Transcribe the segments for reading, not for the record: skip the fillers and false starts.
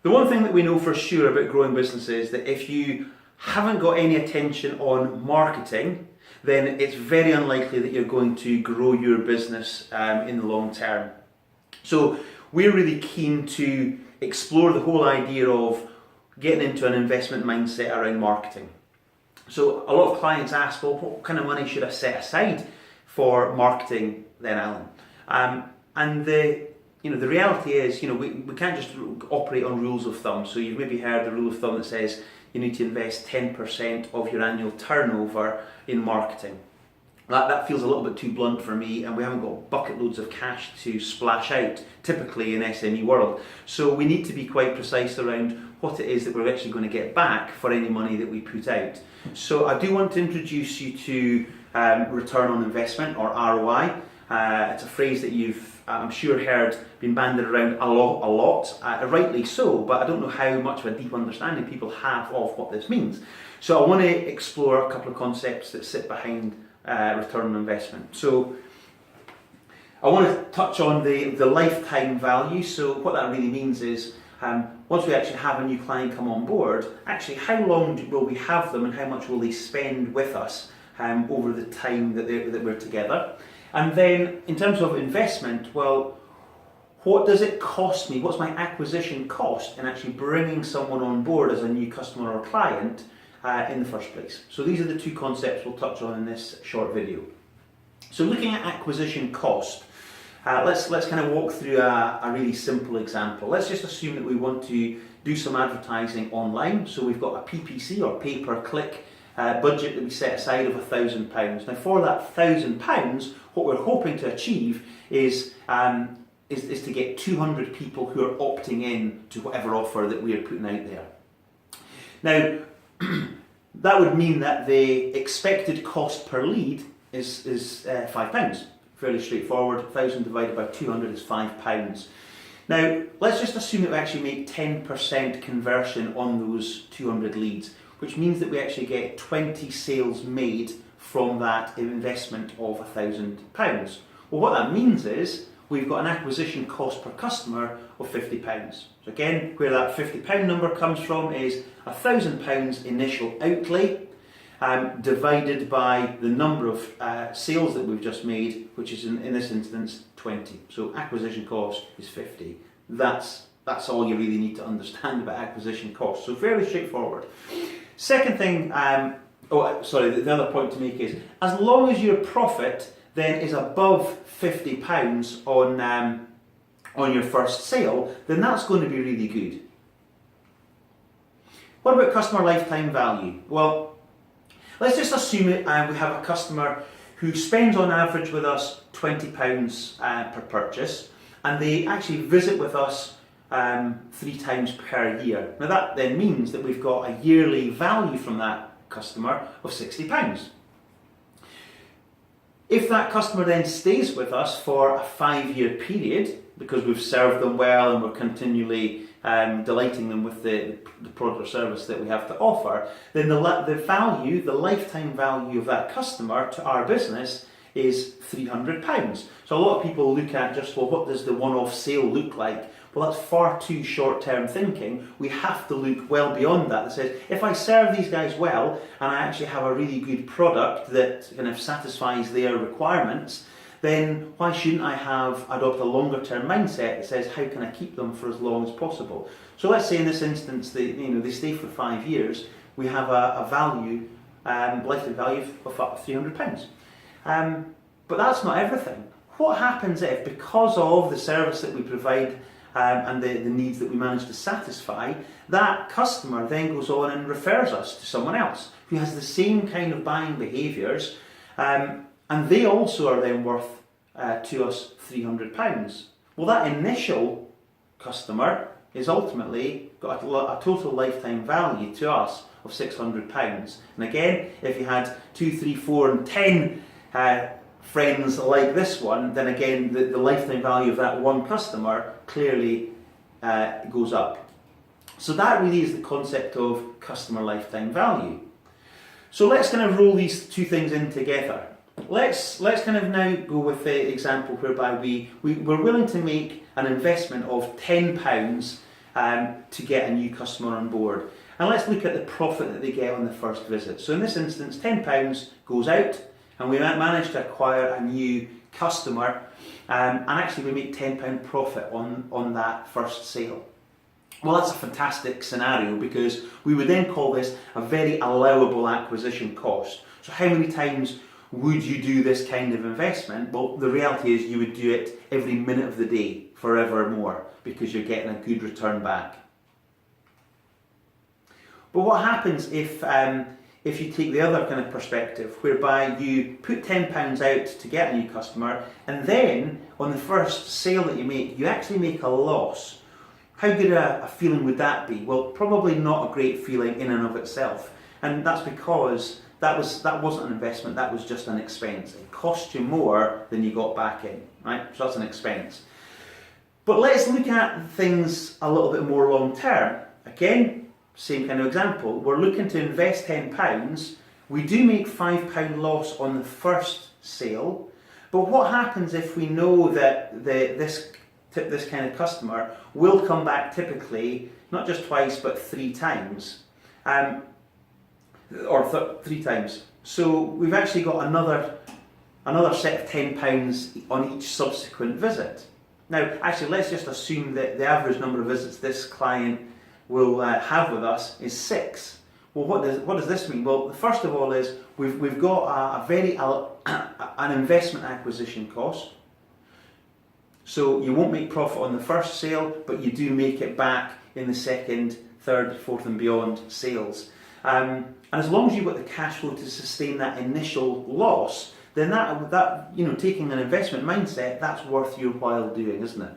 The one thing that we know for sure about growing businesses is that if you haven't got any attention on marketing, then it's very unlikely that you're going to grow your business in the long term. So we're really keen to explore the whole idea of getting into an investment mindset around marketing. So a lot of clients ask, well, what kind of money should I set aside for marketing then, Alan? And the reality is, we can't just operate on rules of thumb. So you've maybe heard the rule of thumb that says you need to invest 10% of your annual turnover in marketing. That feels a little bit too blunt for me, and we haven't got bucket loads of cash to splash out, typically in SME world. So we need to be quite precise around what it is that we're actually going to get back for any money that we put out. So I do want to introduce you to return on investment, or ROI. It's a phrase that you've, I'm sure, heard been banded around a lot, rightly so, but I don't know how much of a deep understanding people have of what this means. So I want to explore a couple of concepts that sit behind return on investment. So I want to touch on the lifetime value. So what that really means is once we actually have a new client come on board, actually how long will we have them and how much will they spend with us over the time that we're together. And then in terms of investment, well, what does it cost me? What's my acquisition cost in actually bringing someone on board as a new customer or client in the first place? So these are the two concepts we'll touch on in this short video. So looking at acquisition cost, let's kind of walk through a really simple example. Let's just assume that we want to do some advertising online. So we've got a PPC, or pay per click, budget that we set aside of £1,000. Now for that £1,000, what we're hoping to achieve is to get 200 people who are opting in to whatever offer that we are putting out there. Now, that would mean that the expected cost per lead is £5. Fairly straightforward. 1,000 divided by 200 is £5. Now, let's just assume that we actually make 10% conversion on those 200 leads, which means that we actually get 20 sales made from that investment of £1,000. Well, what that means is we've got an acquisition cost per customer of £50. So again, where that £50 number comes from is £1,000 initial outlay divided by the number of sales that we've just made, which is in this instance 20. So acquisition cost is 50. That's all you really need to understand about acquisition cost. So fairly straightforward. Second thing, the other point to make is, as long as your profit then is above £50 on your first sale, then that's going to be really good. What about customer lifetime value? Well, let's just assume we have a customer who spends on average with us £20 per purchase, and they actually visit with us 3 times per year. Now that then means that we've got a yearly value from that customer of £60. If that customer then stays with us for a 5-year period, because we've served them well and we're continually delighting them with the product or service that we have to offer, then the lifetime value of that customer to our business is £300. So a lot of people look at just, well, what does the one-off sale look like? Well, that's far too short-term thinking. We have to look well beyond that. That says, if I serve these guys well and I actually have a really good product that kind of satisfies their requirements, then why shouldn't I adopt a longer-term mindset that says, how can I keep them for as long as possible? So let's say in this instance, they stay for 5 years. We have a value, lifetime value of up to £300. But that's not everything. What happens if, because of the service that we provide and the needs that we manage to satisfy, that customer then goes on and refers us to someone else who has the same kind of buying behaviours, and they also are then worth to us £300. Well, that initial customer is ultimately got a total lifetime value to us of £600. And again, if you had 2, 3, 4 and 10 friends like this one, then again the lifetime value of that one customer clearly goes up. So that really is the concept of customer lifetime value. So let's kind of roll these two things in together. Let's kind of now go with the example whereby we're willing to make an investment of £10 to get a new customer on board. And let's look at the profit that they get on the first visit. So in this instance, £10 goes out and we manage to acquire a new customer, and actually we make £10 profit on that first sale. Well, that's a fantastic scenario, because we would then call this a very allowable acquisition cost. So how many times would you do this kind of investment? Well, the reality is you would do it every minute of the day, forevermore, because you're getting a good return back. But what happens if you take the other kind of perspective, whereby you put £10 out to get a new customer, and then on the first sale that you make, you actually make a loss? How good a feeling would that be? Well, probably not a great feeling in and of itself, and that's because that wasn't an investment, that was just an expense. It cost you more than you got back in, right? So that's an expense. But let's look at things a little bit more long term. Again, same kind of example. We're looking to invest £10. We do make £5 loss on the first sale. But what happens if we know that this kind of customer will come back typically not just twice but 3 times, or 3 times? So we've actually got another set of £10 on each subsequent visit. Now, actually, let's just assume that the average number of visits this client will have with us is 6. Well, what does this mean? Well, first of all is we've got an investment acquisition cost. So you won't make profit on the first sale, but you do make it back in the second, third, fourth and beyond sales. And as long as you've got the cash flow to sustain that initial loss, then that taking an investment mindset, that's worth your while doing, isn't it?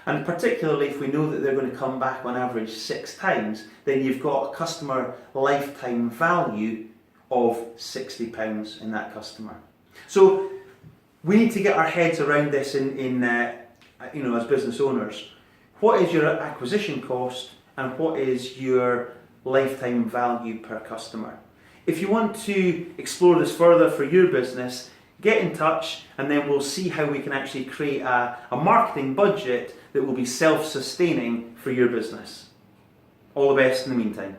And particularly if we know that they're going to come back on average 6 times, then you've got a customer lifetime value of £60 in that customer. So we need to get our heads around this as business owners. What is your acquisition cost and what is your lifetime value per customer? If you want to explore this further for your business, get in touch and then we'll see how we can actually create a marketing budget that will be self-sustaining for your business. All the best in the meantime.